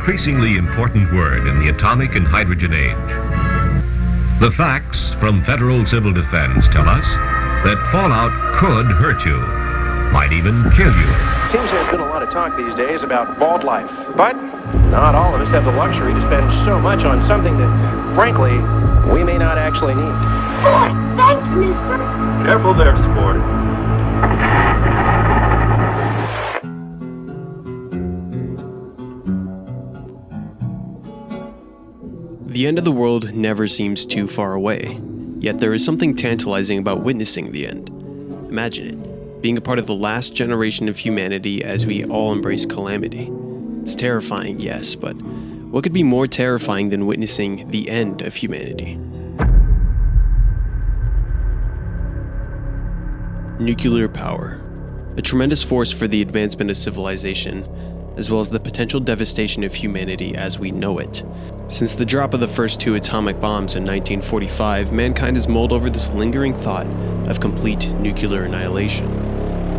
increasingly important word in the atomic and hydrogen age. The facts from Federal Civil Defense tell us that fallout could hurt you, might even kill you. Seems there's been a lot of talk these days about vault life, but not all of us have the luxury to spend so much on something that, frankly, we may not actually need. Oh, thanks, mister. Careful there, sport. The end of the world never seems too far away, yet there is something tantalizing about witnessing the end. Imagine it, being a part of the last generation of humanity as we all embrace calamity. It's terrifying, yes, but what could be more terrifying than witnessing the end of humanity? Nuclear power, a tremendous force for the advancement of civilization, as well as the potential devastation of humanity as we know it. Since the drop of the first 2 atomic bombs in 1945, mankind has mulled over this lingering thought of complete nuclear annihilation.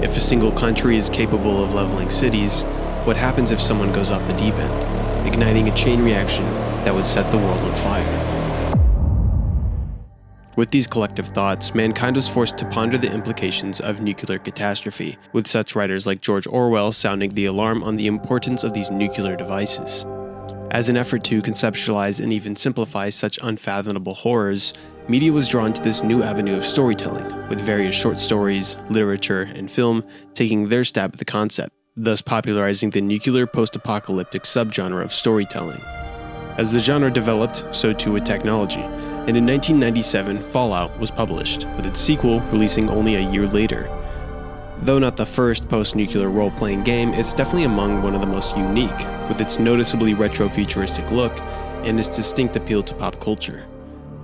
If a single country is capable of leveling cities, what happens if someone goes off the deep end, igniting a chain reaction that would set the world on fire? With these collective thoughts, mankind was forced to ponder the implications of nuclear catastrophe, with such writers like George Orwell sounding the alarm on the importance of these nuclear devices. As an effort to conceptualize and even simplify such unfathomable horrors, media was drawn to this new avenue of storytelling, with various short stories, literature, and film taking their stab at the concept, thus popularizing the nuclear post-apocalyptic subgenre of storytelling. As the genre developed, so too would technology, and in 1997, Fallout was published, with its sequel releasing only a year later. Though not the first post-nuclear role-playing game, it's definitely among one of the most unique, with its noticeably retro-futuristic look and its distinct appeal to pop culture.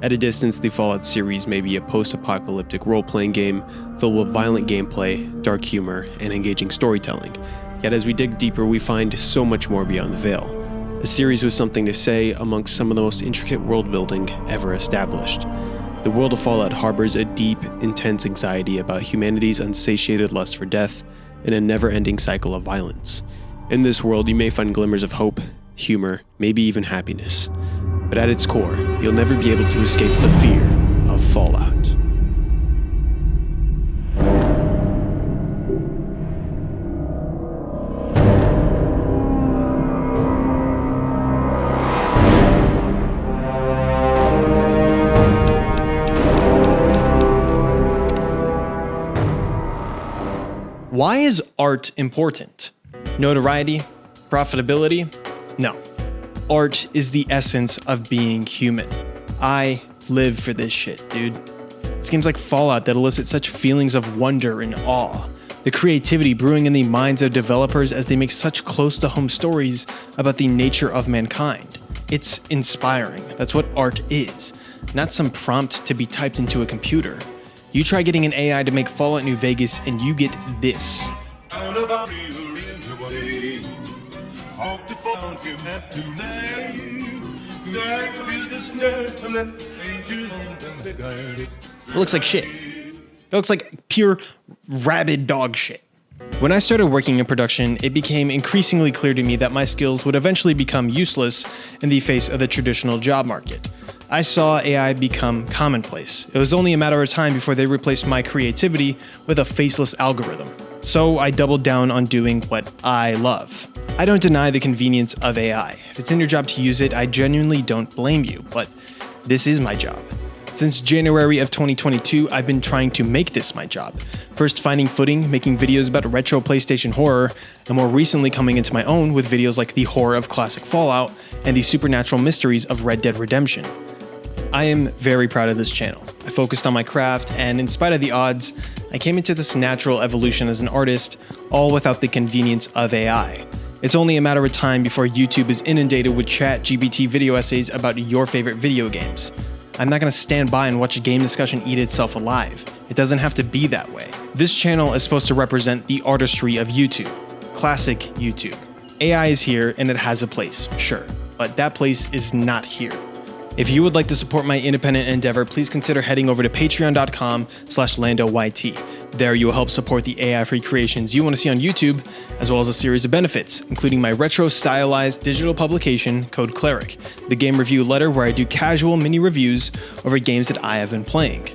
At a distance, the Fallout series may be a post-apocalyptic role-playing game filled with violent gameplay, dark humor, and engaging storytelling. Yet as we dig deeper, we find so much more beyond the veil. A series with something to say amongst some of the most intricate world-building ever established. The world of Fallout harbors a deep, intense anxiety about humanity's unsatiated lust for death and a never-ending cycle of violence. In this world, you may find glimmers of hope, humor, maybe even happiness. But at its core, you'll never be able to escape the fear of Fallout. Why is art important? Notoriety? Profitability? No. Art is the essence of being human. I live for this shit, dude. It's games like Fallout that elicit such feelings of wonder and awe. The creativity brewing in the minds of developers as they make such close-to-home stories about the nature of mankind. It's inspiring. That's what art is. Not some prompt to be typed into a computer. You try getting an AI to make Fallout New Vegas and you get this. It looks like shit. It looks like pure rabid dog shit. When I started working in production, it became increasingly clear to me that my skills would eventually become useless in the face of the traditional job market. I saw AI become commonplace. It was only a matter of time before they replaced my creativity with a faceless algorithm. So I doubled down on doing what I love. I don't deny the convenience of AI. If it's in your job to use it, I genuinely don't blame you, but this is my job. Since January of 2022, I've been trying to make this my job. First finding footing, making videos about retro PlayStation horror, and more recently coming into my own with videos like the horror of classic Fallout and the supernatural mysteries of Red Dead Redemption. I am very proud of this channel. I focused on my craft, and in spite of the odds, I came into this natural evolution as an artist, all without the convenience of AI. It's only a matter of time before YouTube is inundated with ChatGPT video essays about your favorite video games. I'm not going to stand by and watch a game discussion eat itself alive. It doesn't have to be that way. This channel is supposed to represent the artistry of YouTube. Classic YouTube. AI is here and it has a place, sure, but that place is not here. If you would like to support my independent endeavor, please consider heading over to patreon.com/LandoYT. There you will help support the AI-free creations you want to see on YouTube, as well as a series of benefits, including my retro-stylized digital publication, Code Cleric, the game review letter where I do casual mini reviews over games that I have been playing.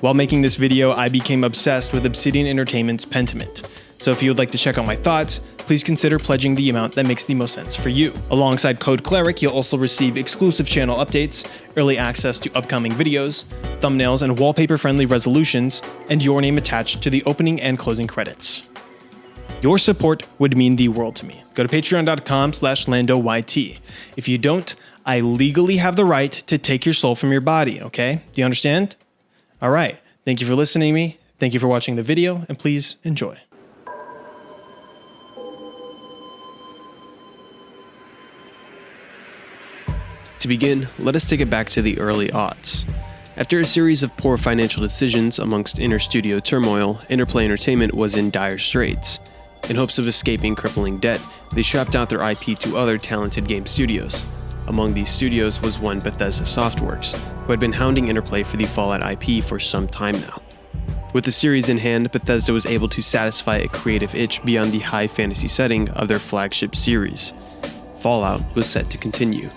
While making this video, I became obsessed with Obsidian Entertainment's Pentiment. So if you would like to check out my thoughts, please consider pledging the amount that makes the most sense for you. Alongside Code Cleric, you'll also receive exclusive channel updates, early access to upcoming videos, thumbnails and wallpaper-friendly resolutions, and your name attached to the opening and closing credits. Your support would mean the world to me. Go to patreon.com/LandoYT. If you don't, I legally have the right to take your soul from your body, okay? Do you understand? All right. Thank you for listening to me. Thank you for watching the video, and please enjoy. To begin, let us take it back to the early aughts. After a series of poor financial decisions amongst inter-studio turmoil, Interplay Entertainment was in dire straits. In hopes of escaping crippling debt, they shopped out their IP to other talented game studios. Among these studios was one Bethesda Softworks, who had been hounding Interplay for the Fallout IP for some time now. With the series in hand, Bethesda was able to satisfy a creative itch beyond the high fantasy setting of their flagship series. Fallout was set to continue,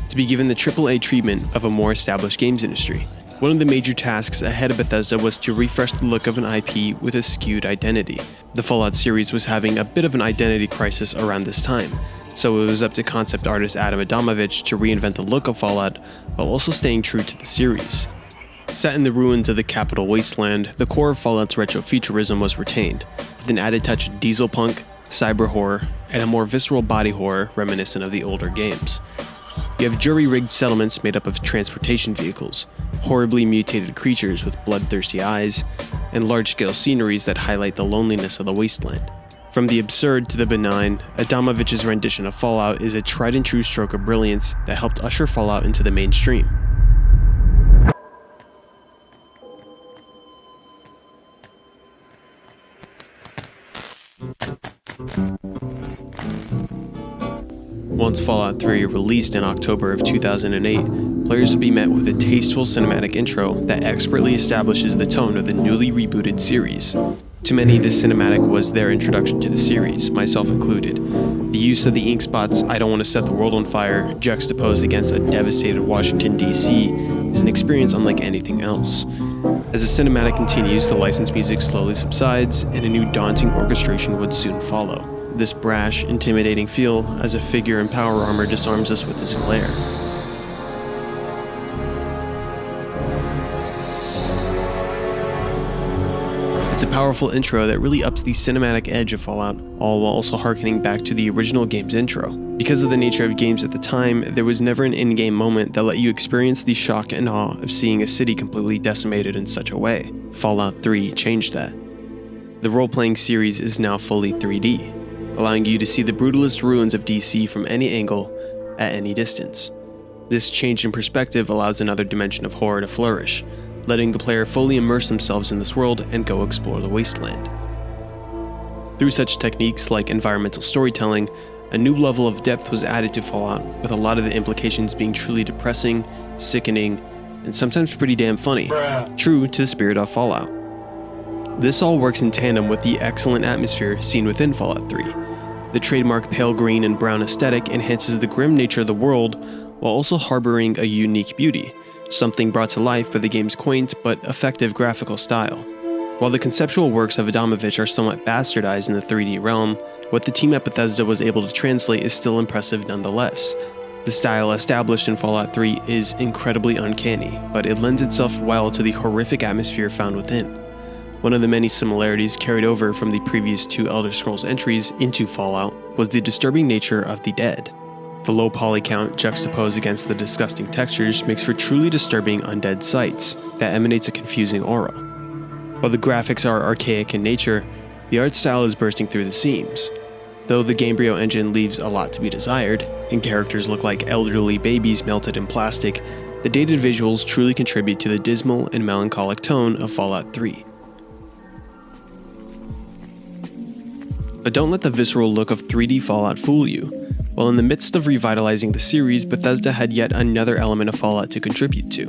to be given the AAA treatment of a more established games industry. One of the major tasks ahead of Bethesda was to refresh the look of an IP with a skewed identity. The Fallout series was having a bit of an identity crisis around this time, so it was up to concept artist Adam Adamovich to reinvent the look of Fallout while also staying true to the series. Set in the ruins of the capital wasteland, the core of Fallout's retrofuturism was retained, with an added touch of diesel punk, cyber horror, and a more visceral body horror reminiscent of the older games. You have jury-rigged settlements made up of transportation vehicles, horribly mutated creatures with bloodthirsty eyes, and large-scale sceneries that highlight the loneliness of the wasteland. From the absurd to the benign, Adamovich's rendition of Fallout is a tried-and-true stroke of brilliance that helped usher Fallout into the mainstream. Once Fallout 3 released in October of 2008, players would be met with a tasteful cinematic intro that expertly establishes the tone of the newly rebooted series. To many, this cinematic was their introduction to the series, myself included. The use of the ink spots "I don't want to set the world on fire" juxtaposed against a devastated Washington, D.C. is an experience unlike anything else. As the cinematic continues, the licensed music slowly subsides, and a new daunting orchestration would soon follow. This brash, intimidating feel as a figure in power armor disarms us with his glare. It's a powerful intro that really ups the cinematic edge of Fallout, all while also harkening back to the original game's intro. Because of the nature of games at the time, there was never an in-game moment that let you experience the shock and awe of seeing a city completely decimated in such a way. Fallout 3 changed that. The role-playing series is now fully 3D, allowing you to see the brutalist ruins of DC from any angle, at any distance. This change in perspective allows another dimension of horror to flourish, letting the player fully immerse themselves in this world and go explore the wasteland. Through such techniques like environmental storytelling, a new level of depth was added to Fallout, with a lot of the implications being truly depressing, sickening, and sometimes pretty damn funny, true to the spirit of Fallout. This all works in tandem with the excellent atmosphere seen within Fallout 3. The trademark pale green and brown aesthetic enhances the grim nature of the world while also harboring a unique beauty, something brought to life by the game's quaint but effective graphical style. While the conceptual works of Adamovich are somewhat bastardized in the 3D realm, what the team at Bethesda was able to translate is still impressive nonetheless. The style established in Fallout 3 is incredibly uncanny, but it lends itself well to the horrific atmosphere found within. One of the many similarities carried over from the previous two Elder Scrolls entries into Fallout was the disturbing nature of the dead. The low poly count juxtaposed against the disgusting textures makes for truly disturbing undead sights that emanates a confusing aura. While the graphics are archaic in nature, the art style is bursting through the seams. Though the Gamebryo engine leaves a lot to be desired, and characters look like elderly babies melted in plastic, the dated visuals truly contribute to the dismal and melancholic tone of Fallout 3. But don't let the visceral look of 3D Fallout fool you. While in the midst of revitalizing the series, Bethesda had yet another element of Fallout to contribute to.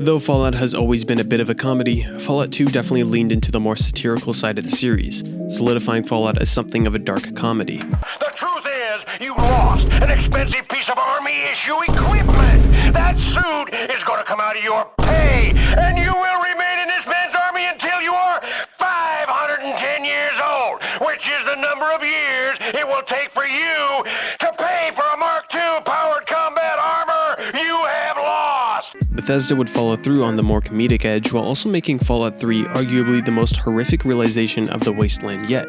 Though Fallout has always been a bit of a comedy, Fallout 2 definitely leaned into the more satirical side of the series, solidifying Fallout as something of a dark comedy. The truth is, you lost an expensive piece of Army-issue equipment. That suit is going to come out of your pay, and you will remain in this man's army until you are 510 years old, which is the number of years it will take for you to pay for a Mark II powered combat armor you have lost. Bethesda would follow through on the more comedic edge while also making Fallout 3 arguably the most horrific realization of the wasteland yet.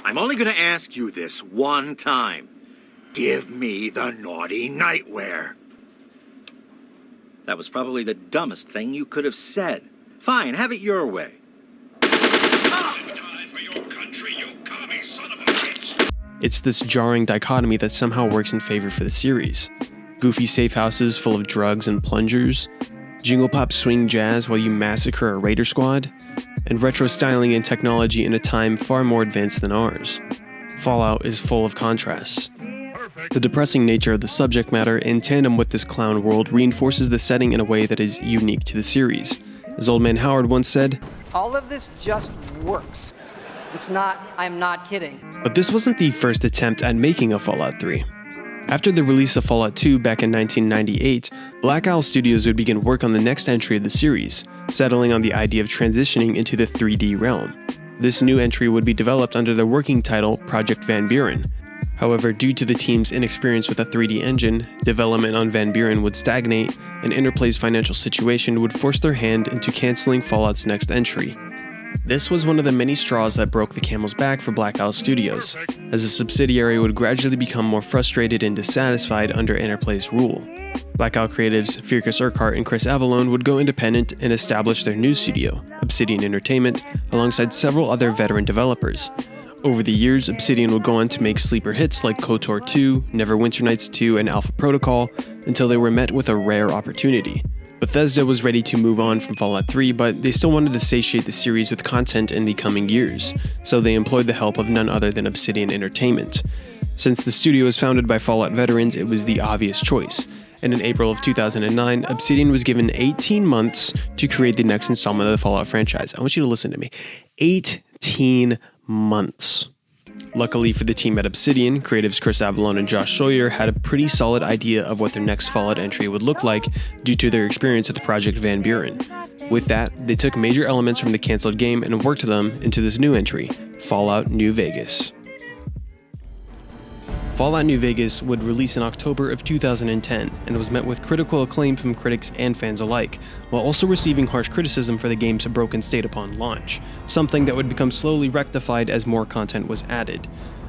I'm only going to ask you this one time. Give me the naughty nightwear. That was probably the dumbest thing you could have said. Fine, have it your way. Die for your country, you commie son of a bitch. It's this jarring dichotomy that somehow works in favor for the series. Goofy safe houses full of drugs and plungers, jingle pop swing jazz while you massacre a raider squad, and retro styling and technology in a time far more advanced than ours. Fallout is full of contrasts. The depressing nature of the subject matter in tandem with this clown world reinforces the setting in a way that is unique to the series. As Old Man Howard once said, all of this just works. It's not, I'm not kidding. But this wasn't the first attempt at making a Fallout 3. After the release of Fallout 2 back in 1998, Black Isle Studios would begin work on the next entry of the series, settling on the idea of transitioning into the 3D realm. This new entry would be developed under the working title Project Van Buren. However, due to the team's inexperience with a 3D engine, development on Van Buren would stagnate, and Interplay's financial situation would force their hand into canceling Fallout's next entry. This was one of the many straws that broke the camel's back for Black Isle Studios, as the subsidiary would gradually become more frustrated and dissatisfied under Interplay's rule. Black Isle creatives Firkus Urquhart and Chris Avallone would go independent and establish their new studio, Obsidian Entertainment, alongside several other veteran developers. Over the years, Obsidian would go on to make sleeper hits like KOTOR 2, Neverwinter Nights 2, and Alpha Protocol, until they were met with a rare opportunity. Bethesda was ready to move on from Fallout 3, but they still wanted to satiate the series with content in the coming years, so they employed the help of none other than Obsidian Entertainment. Since the studio was founded by Fallout veterans, it was the obvious choice, and in April of 2009, Obsidian was given 18 months to create the next installment of the Fallout franchise. I want you to listen to me. 18 months. Luckily for the team at Obsidian, creatives Chris Avallone and Josh Sawyer had a pretty solid idea of what their next Fallout entry would look like due to their experience with Project Van Buren. With that, they took major elements from the cancelled game and worked them into this new entry, Fallout New Vegas. Fallout New Vegas would release in October of 2010 and was met with critical acclaim from critics and fans alike, while also receiving harsh criticism for the game's broken state upon launch, something that would become slowly rectified as more content was added.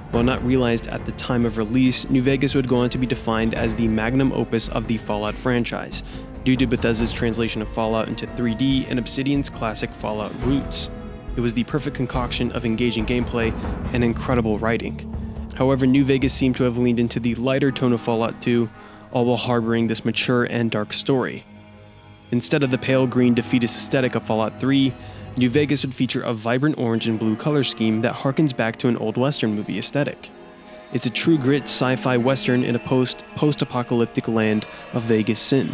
While not realized at the time of release, New Vegas would go on to be defined as the magnum opus of the Fallout franchise, due to Bethesda's translation of Fallout into 3D and Obsidian's classic Fallout roots. It was the perfect concoction of engaging gameplay and incredible writing. However, New Vegas seemed to have leaned into the lighter tone of Fallout 2, all while harboring this mature and dark story. Instead of the pale green defeatist aesthetic of Fallout 3, New Vegas would feature a vibrant orange and blue color scheme that harkens back to an old Western movie aesthetic. It's a true grit sci-fi Western in a post-apocalyptic land of Vegas sin.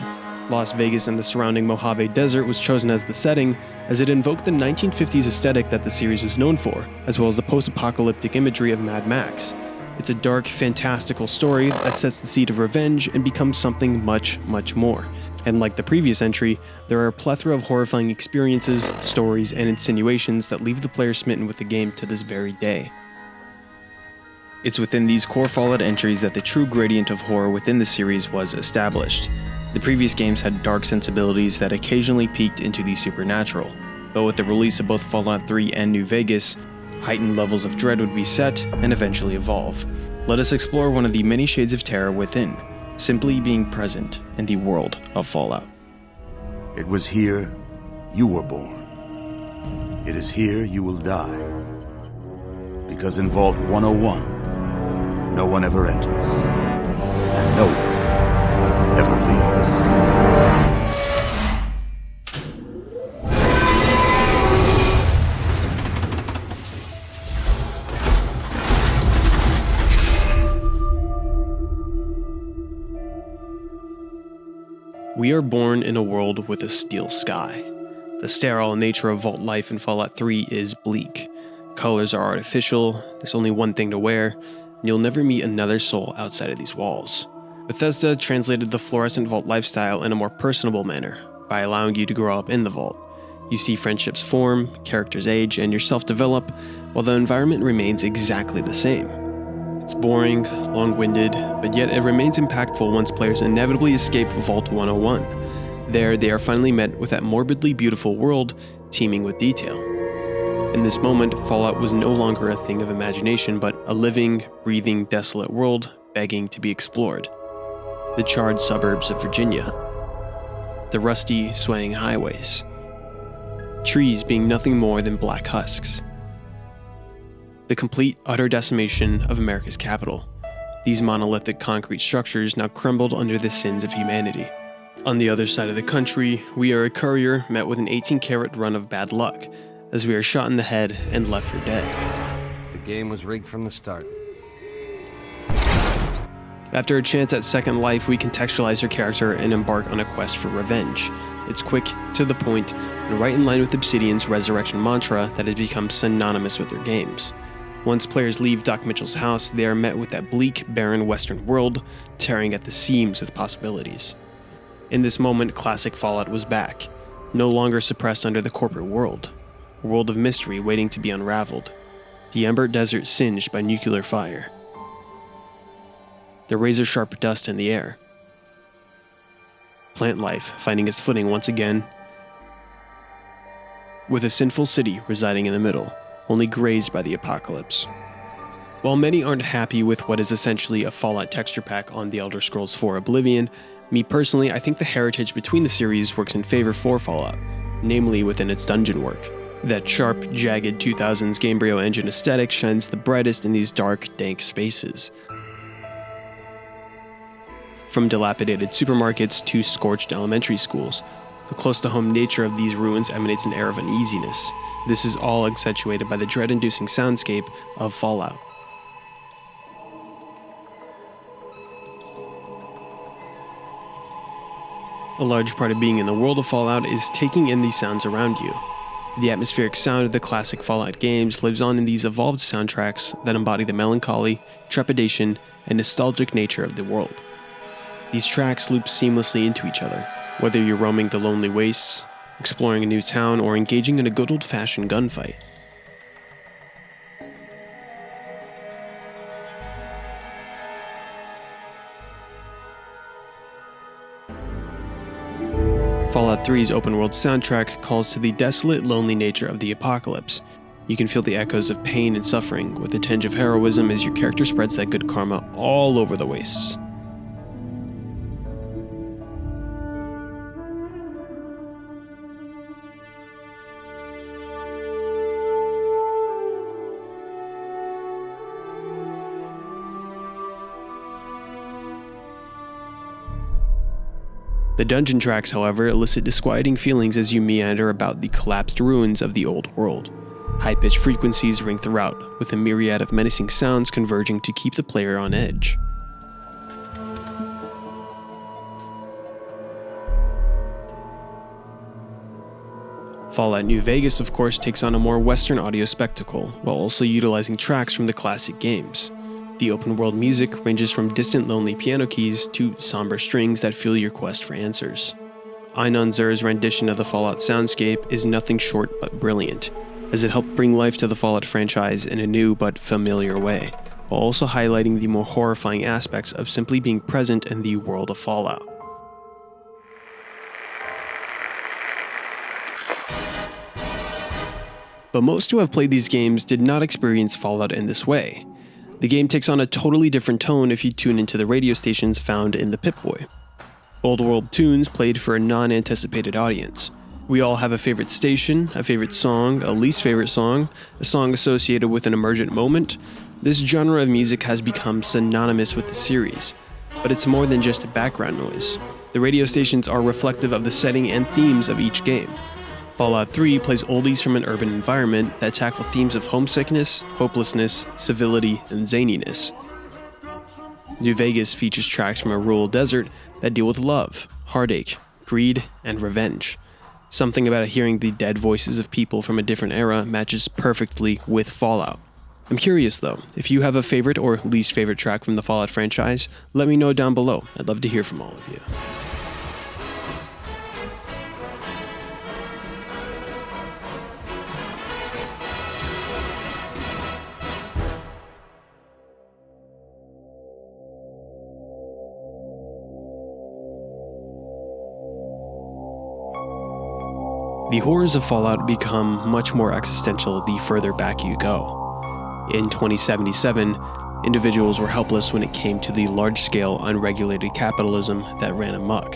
Las Vegas and the surrounding Mojave Desert was chosen as the setting, as it invoked the 1950s aesthetic that the series was known for, as well as the post-apocalyptic imagery of Mad Max. It's a dark, fantastical story that sets the seed of revenge and becomes something much, much more. And like the previous entry, there are a plethora of horrifying experiences, stories, and insinuations that leave the player smitten with the game to this very day. It's within these core Fallout entries that the true gradient of horror within the series was established. The previous games had dark sensibilities that occasionally peaked into the supernatural, but with the release of both Fallout 3 and New Vegas, heightened levels of dread would be set and eventually evolve. Let us explore one of the many shades of terror within, simply being present in the world of Fallout. It was here you were born. It is here you will die. Because in Vault 101, no one ever enters, and no one ever leaves. We are born in a world with a steel sky. The sterile nature of vault life in Fallout 3 is bleak. Colors are artificial, there's only one thing to wear, and you'll never meet another soul outside of these walls. Bethesda translated the fluorescent vault lifestyle in a more personable manner, by allowing you to grow up in the vault. You see friendships form, characters age, and yourself develop, while the environment remains exactly the same. It's boring, long-winded, but yet it remains impactful once players inevitably escape Vault 101. There, they are finally met with that morbidly beautiful world teeming with detail. In this moment, Fallout was no longer a thing of imagination, but a living, breathing, desolate world begging to be explored. The charred suburbs of Virginia. The rusty, swaying highways. Trees being nothing more than black husks. The complete, utter decimation of America's capital. These monolithic concrete structures now crumbled under the sins of humanity. On the other side of the country, we are a courier met with an 18-carat run of bad luck, as we are shot in the head and left for dead. The game was rigged from the start. After a chance at second life, we contextualize our character and embark on a quest for revenge. It's quick, to the point, and right in line with Obsidian's resurrection mantra that has become synonymous with their games. Once players leave Doc Mitchell's house, they are met with that bleak, barren western world, tearing at the seams with possibilities. In this moment, classic Fallout was back, no longer suppressed under the corporate world. A world of mystery waiting to be unraveled. The Ember Desert singed by nuclear fire. The razor-sharp dust in the air. Plant life finding its footing once again, with a sinful city residing in the middle, only grazed by the apocalypse. While many aren't happy with what is essentially a Fallout texture pack on The Elder Scrolls IV Oblivion, me personally, I think the heritage between the series works in favor for Fallout, namely within its dungeon work. That sharp, jagged 2000s Gamebryo engine aesthetic shines the brightest in these dark, dank spaces. From dilapidated supermarkets to scorched elementary schools, the close-to-home nature of these ruins emanates an air of uneasiness. This is all accentuated by the dread-inducing soundscape of Fallout. A large part of being in the world of Fallout is taking in these sounds around you. The atmospheric sound of the classic Fallout games lives on in these evolved soundtracks that embody the melancholy, trepidation, and nostalgic nature of the world. These tracks loop seamlessly into each other, whether you're roaming the lonely wastes, exploring a new town, or engaging in a good old-fashioned gunfight. Fallout 3's open-world soundtrack calls to the desolate, lonely nature of the apocalypse. You can feel the echoes of pain and suffering, with a tinge of heroism as your character spreads that good karma all over the wastes. The dungeon tracks, however, elicit disquieting feelings as you meander about the collapsed ruins of the old world. High-pitched frequencies ring throughout, with a myriad of menacing sounds converging to keep the player on edge. Fallout New Vegas, of course, takes on a more Western audio spectacle, while also utilizing tracks from the classic games. The open-world music ranges from distant lonely piano keys to somber strings that fuel your quest for answers. Einon Zur's rendition of the Fallout soundscape is nothing short but brilliant, as it helped bring life to the Fallout franchise in a new but familiar way, while also highlighting the more horrifying aspects of simply being present in the world of Fallout. But most who have played these games did not experience Fallout in this way. The game takes on a totally different tone if you tune into the radio stations found in the Pip-Boy. Old world tunes played for a non-anticipated audience. We all have a favorite station, a favorite song, a least favorite song, a song associated with an emergent moment. This genre of music has become synonymous with the series, but it's more than just background noise. The radio stations are reflective of the setting and themes of each game. Fallout 3 plays oldies from an urban environment that tackle themes of homesickness, hopelessness, civility, and zaniness. New Vegas features tracks from a rural desert that deal with love, heartache, greed, and revenge. Something about hearing the dead voices of people from a different era matches perfectly with Fallout. I'm curious though, if you have a favorite or least favorite track from the Fallout franchise, let me know down below. I'd love to hear from all of you. The horrors of Fallout become much more existential the further back you go. In 2077, individuals were helpless when it came to the large-scale, unregulated capitalism that ran amok.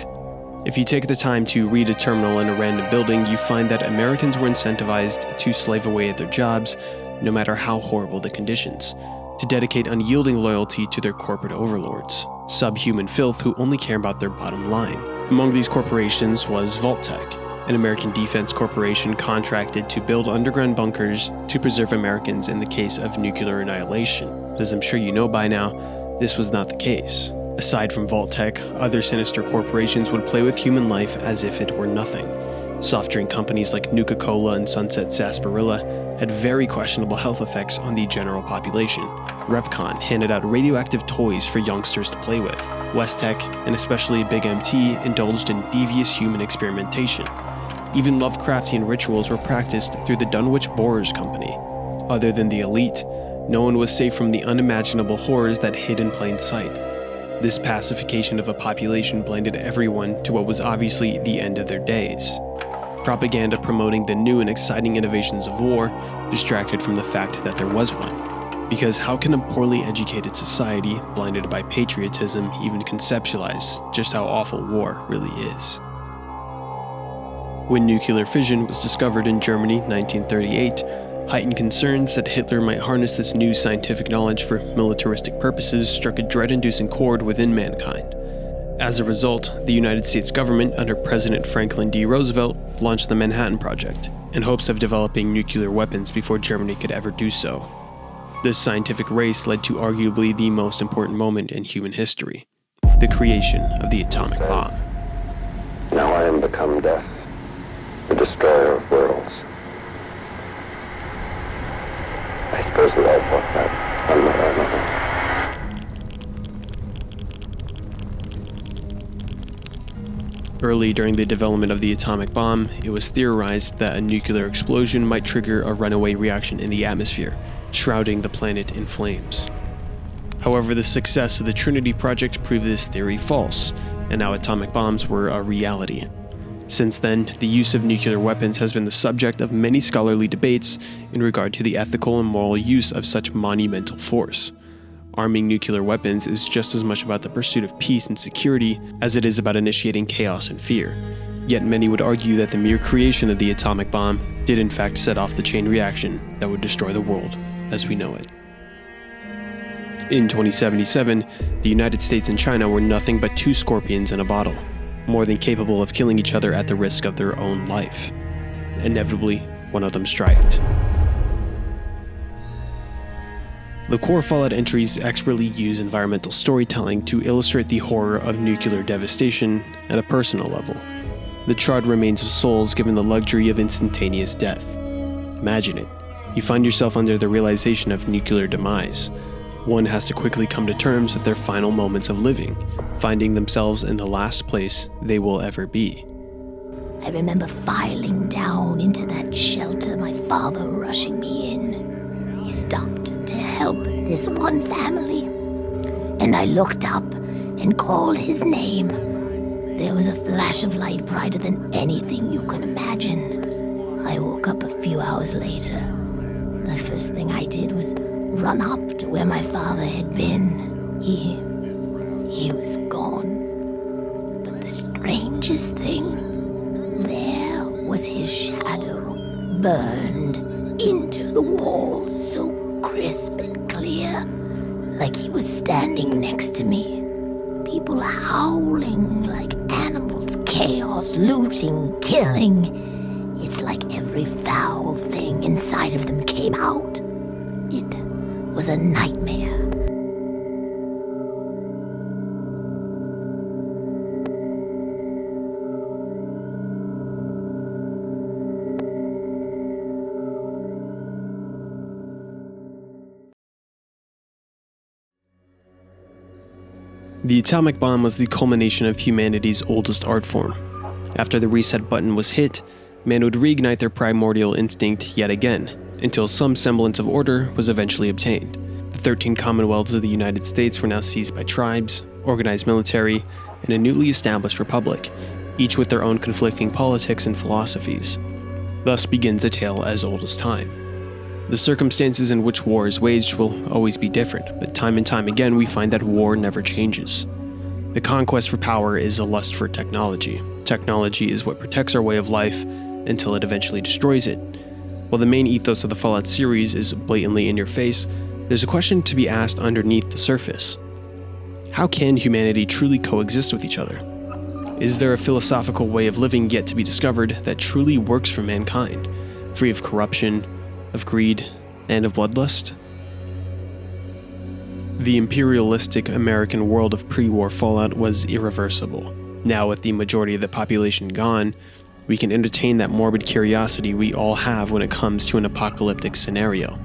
If you take the time to read a terminal in a random building, you find that Americans were incentivized to slave away at their jobs, no matter how horrible the conditions, to dedicate unyielding loyalty to their corporate overlords, subhuman filth who only care about their bottom line. Among these corporations was Vault-Tec, an American defense corporation contracted to build underground bunkers to preserve Americans in the case of nuclear annihilation. But as I'm sure you know by now, this was not the case. Aside from Vault-Tec, other sinister corporations would play with human life as if it were nothing. Soft drink companies like Nuka-Cola and Sunset Sarsaparilla had very questionable health effects on the general population. Repcon handed out radioactive toys for youngsters to play with. Westech, and especially Big MT, indulged in devious human experimentation. Even Lovecraftian rituals were practiced through the Dunwich Borers Company. Other than the elite, no one was safe from the unimaginable horrors that hid in plain sight. This pacification of a population blinded everyone to what was obviously the end of their days. Propaganda promoting the new and exciting innovations of war distracted from the fact that there was one. Because how can a poorly educated society, blinded by patriotism, even conceptualize just how awful war really is? When nuclear fission was discovered in Germany in 1938, heightened concerns that Hitler might harness this new scientific knowledge for militaristic purposes struck a dread-inducing chord within mankind. As a result, the United States government, under President Franklin D. Roosevelt, launched the Manhattan Project, in hopes of developing nuclear weapons before Germany could ever do so. This scientific race led to arguably the most important moment in human history, the creation of the atomic bomb. Now I am become death, the destroyer of worlds. I suppose we all thought that, one way or another. Early during the development of the atomic bomb, it was theorized that a nuclear explosion might trigger a runaway reaction in the atmosphere, shrouding the planet in flames. However, the success of the Trinity Project proved this theory false, and now atomic bombs were a reality. Since then, the use of nuclear weapons has been the subject of many scholarly debates in regard to the ethical and moral use of such monumental force. Arming nuclear weapons is just as much about the pursuit of peace and security as it is about initiating chaos and fear. Yet many would argue that the mere creation of the atomic bomb did in fact set off the chain reaction that would destroy the world as we know it. In 2077, the United States and China were nothing but two scorpions in a bottle, more than capable of killing each other at the risk of their own life. Inevitably, one of them striked. The core Fallout entries expertly use environmental storytelling to illustrate the horror of nuclear devastation at a personal level. The charred remains of souls given the luxury of instantaneous death. Imagine it. You find yourself under the realization of nuclear demise. One has to quickly come to terms with their final moments of living, finding themselves in the last place they will ever be. I remember filing down into that shelter, my father rushing me in. He stopped to help this one family, and I looked up and called his name. There was a flash of light brighter than anything you can imagine. I woke up a few hours later. The first thing I did was run up to where my father had been. He was gone. But the strangest thing, there was his shadow, burned into the wall, so crisp and clear, like he was standing next to me. People howling like animals, chaos, looting, killing. It's like every foul thing inside of them came out. It was a nightmare. The atomic bomb was the culmination of humanity's oldest art form. After the reset button was hit, man would reignite their primordial instinct yet again, until some semblance of order was eventually obtained. The 13 commonwealths of the United States were now seized by tribes, organized military, and a newly established republic, each with their own conflicting politics and philosophies. Thus begins a tale as old as time. The circumstances in which war is waged will always be different, but time and time again we find that war never changes. The conquest for power is a lust for technology. Technology is what protects our way of life until it eventually destroys it. While the main ethos of the Fallout series is blatantly in your face, there's a question to be asked underneath the surface. How can humanity truly coexist with each other? Is there a philosophical way of living yet to be discovered that truly works for mankind, free of corruption, of greed, and of bloodlust? The imperialistic American world of pre-war Fallout was irreversible. Now, with the majority of the population gone, we can entertain that morbid curiosity we all have when it comes to an apocalyptic scenario.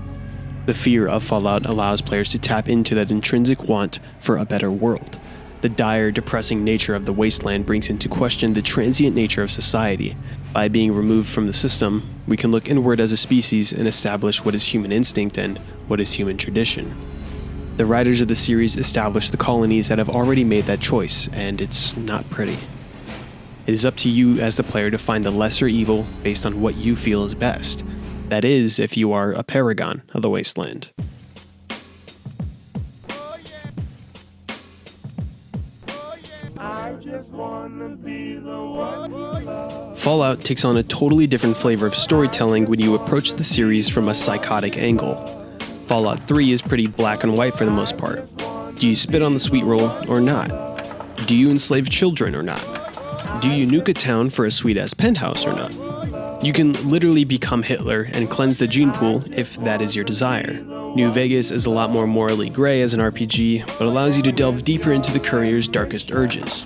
The fear of Fallout allows players to tap into that intrinsic want for a better world. The dire, depressing nature of the wasteland brings into question the transient nature of society. By being removed from the system, we can look inward as a species and establish what is human instinct and what is human tradition. The writers of the series established the colonies that have already made that choice, and it's not pretty. It is up to you as the player to find the lesser evil based on what you feel is best. That is, if you are a paragon of the wasteland. Fallout takes on a totally different flavor of storytelling when you approach the series from a psychotic angle. Fallout 3 is pretty black and white for the most part. Do you spit on the sweet roll or not? Do you enslave children or not? Do you nuke a town for a sweet-ass penthouse or not? You can literally become Hitler and cleanse the gene pool if that is your desire. New Vegas is a lot more morally gray as an RPG, but allows you to delve deeper into the Courier's darkest urges.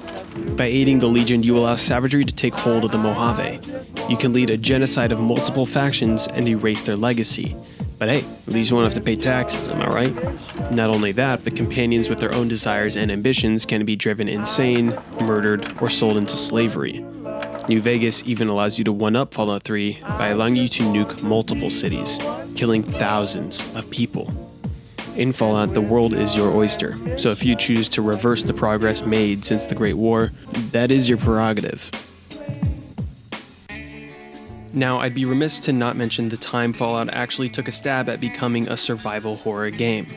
By aiding the Legion, you allow savagery to take hold of the Mojave. You can lead a genocide of multiple factions and erase their legacy. But hey, at least you won't have to pay taxes, am I right? Not only that, but companions with their own desires and ambitions can be driven insane, murdered, or sold into slavery. New Vegas even allows you to one-up Fallout 3 by allowing you to nuke multiple cities, killing thousands of people. In Fallout, the world is your oyster, so if you choose to reverse the progress made since the Great War, that is your prerogative. Now, I'd be remiss to not mention the time Fallout actually took a stab at becoming a survival horror game.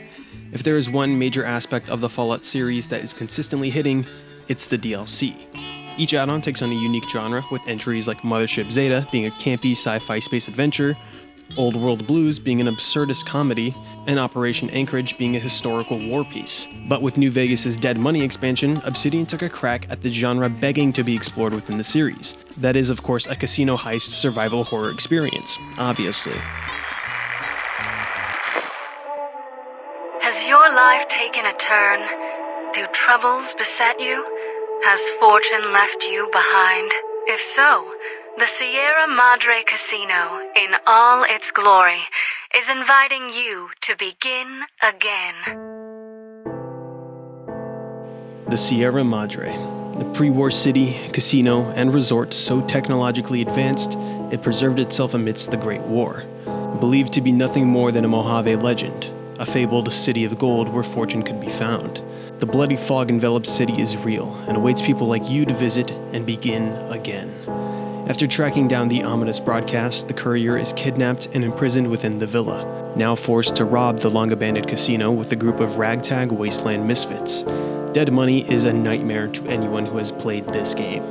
If there is one major aspect of the Fallout series that is consistently hitting, it's the DLC. Each add-on takes on a unique genre, with entries like Mothership Zeta being a campy sci-fi space adventure, Old World Blues being an absurdist comedy, and Operation Anchorage being a historical war piece. But with New Vegas' Dead Money expansion, Obsidian took a crack at the genre begging to be explored within the series. That is, of course, a casino heist survival horror experience, obviously. Has your life taken a turn? Do troubles beset you? Has fortune left you behind? If so, the Sierra Madre Casino, in all its glory, is inviting you to begin again. The Sierra Madre, a pre-war city, casino, and resort so technologically advanced it preserved itself amidst the Great War. Believed to be nothing more than a Mojave legend, a fabled city of gold where fortune could be found. The bloody fog-enveloped city is real and awaits people like you to visit and begin again. After tracking down the ominous broadcast, the Courier is kidnapped and imprisoned within the villa, now forced to rob the long-abandoned casino with a group of ragtag wasteland misfits. Dead Money is a nightmare to anyone who has played this game.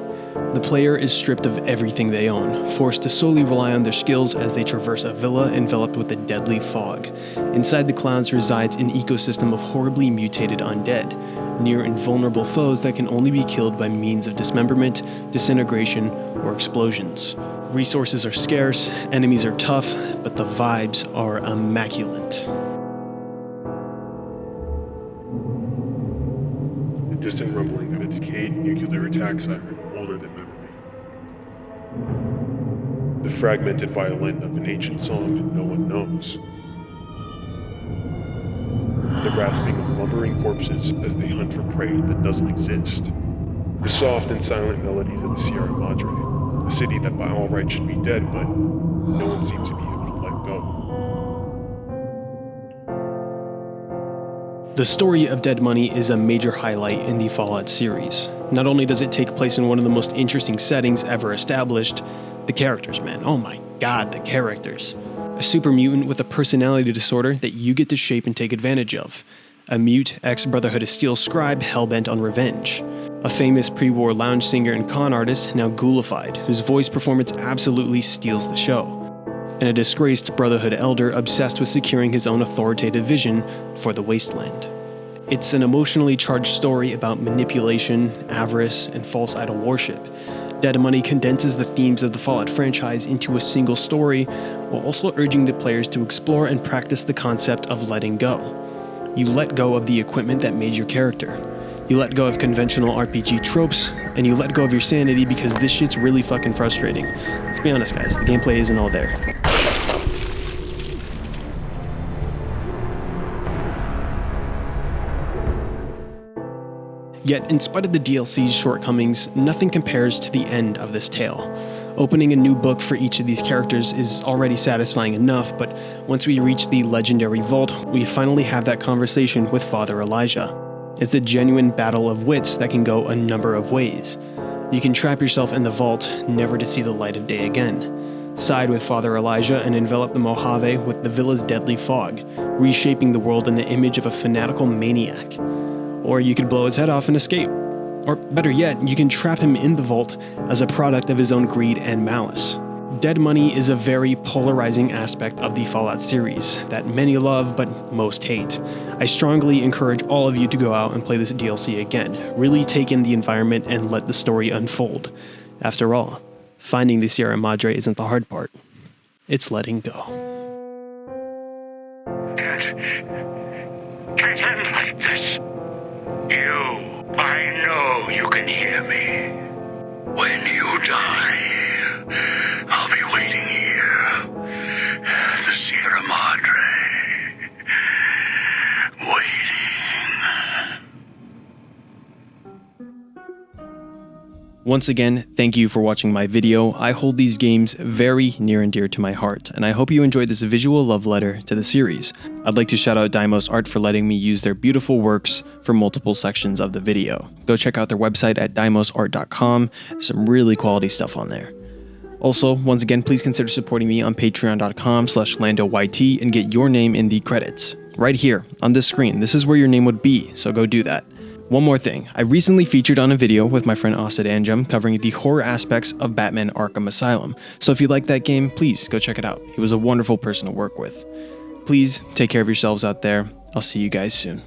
The player is stripped of everything they own, forced to solely rely on their skills as they traverse a villa enveloped with a deadly fog. Inside the clouds resides an ecosystem of horribly mutated undead, near invulnerable foes that can only be killed by means of dismemberment, disintegration, or explosions. Resources are scarce, enemies are tough, but the vibes are immaculate. The distant rumbling of a decayed nuclear attack siren, older than memory. The fragmented violin of an ancient song no one knows. the grasping of lumbering corpses as they hunt for prey that doesn't exist. The soft and silent melodies of the Sierra Madre, a city that by all rights should be dead, but no one seems to be able to let go. The story of Dead Money is a major highlight in the Fallout series. Not only does it take place in one of the most interesting settings ever established, the characters, man. Oh my god, the characters. A super mutant with a personality disorder that you get to shape and take advantage of. A mute ex-Brotherhood of Steel scribe hellbent on revenge. A famous pre-war lounge singer and con artist now ghoulified, whose voice performance absolutely steals the show. And a disgraced Brotherhood elder obsessed with securing his own authoritative vision for the wasteland. It's an emotionally charged story about manipulation, avarice, and false idol worship. Dead Money condenses the themes of the Fallout franchise into a single story, while also urging the players to explore and practice the concept of letting go. You let go of the equipment that made your character. You let go of conventional RPG tropes, and you let go of your sanity because this shit's really fucking frustrating. Let's be honest, guys, the gameplay isn't all there. Yet, in spite of the DLC's shortcomings, nothing compares to the end of this tale. Opening a new book for each of these characters is already satisfying enough, but once we reach the legendary vault, we finally have that conversation with Father Elijah. It's a genuine battle of wits that can go a number of ways. You can trap yourself in the vault, never to see the light of day again. Side with Father Elijah and envelop the Mojave with the villa's deadly fog, reshaping the world in the image of a fanatical maniac. Or you could blow his head off and escape. Or better yet, you can trap him in the vault as a product of his own greed and malice. Dead Money is a very polarizing aspect of the Fallout series that many love but most hate. I strongly encourage all of you to go out and play this DLC again. Really take in the environment and let the story unfold. After all, finding the Sierra Madre isn't the hard part. It's letting go. Can't end like this. I know you can hear me. When you die, I'll be waiting here at the Sierra Madre. Waiting. Once again, thank you for watching my video. I hold these games very near and dear to my heart, and I hope you enjoyed this visual love letter to the series. I'd like to shout out Deimos Art for letting me use their beautiful works for multiple sections of the video. Go check out their website at deimosart.com. There's some really quality stuff on there. Also, once again, please consider supporting me on patreon.com/LandoYT and get your name in the credits. Right here, on this screen, this is where your name would be, so go do that. One more thing, I recently featured on a video with my friend Asad Anjum covering the horror aspects of Batman Arkham Asylum, so if you like that game, please go check it out. He was a wonderful person to work with. Please take care of yourselves out there. I'll see you guys soon.